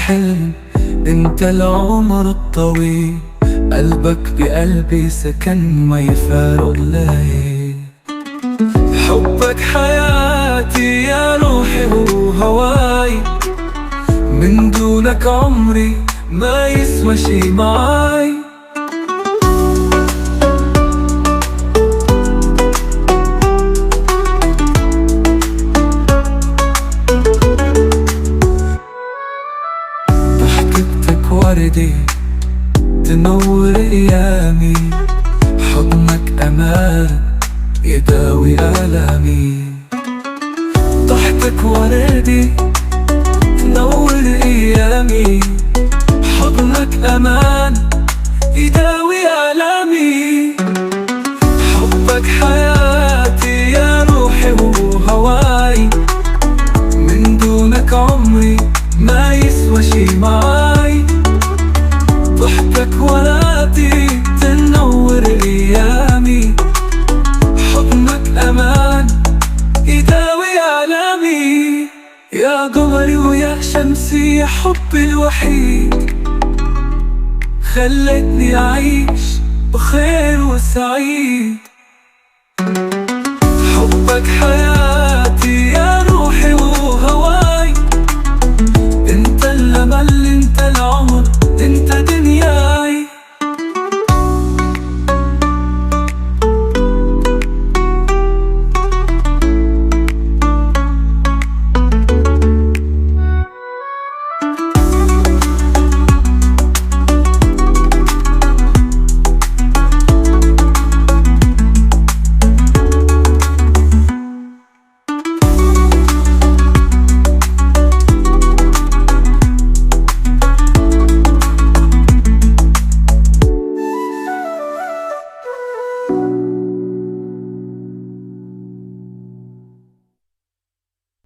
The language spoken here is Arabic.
حلم، انت العمر الطويل، قلبك بقلبي سكن ما يفارق لي. حبك حياتي يا روحي وهواي، من دونك عمري ما يسوى شي معاي. ضحكتك وردي تنور ايامي، حضنك امان يداوي آلامي. ضحكتك وردي تنور ايامي، حضنك امان يداوي آلامي. حبك حياتي يا روحي وهواي، من دونك عمري ما يسوى شي معاي. ضحكك وردي تنور ايامي، حضنك امان يداوي آلامي. يا قمري ويا شمسي يا حبي الوحيد، خلتني أعيش بخير وسعيد. حبك حياتي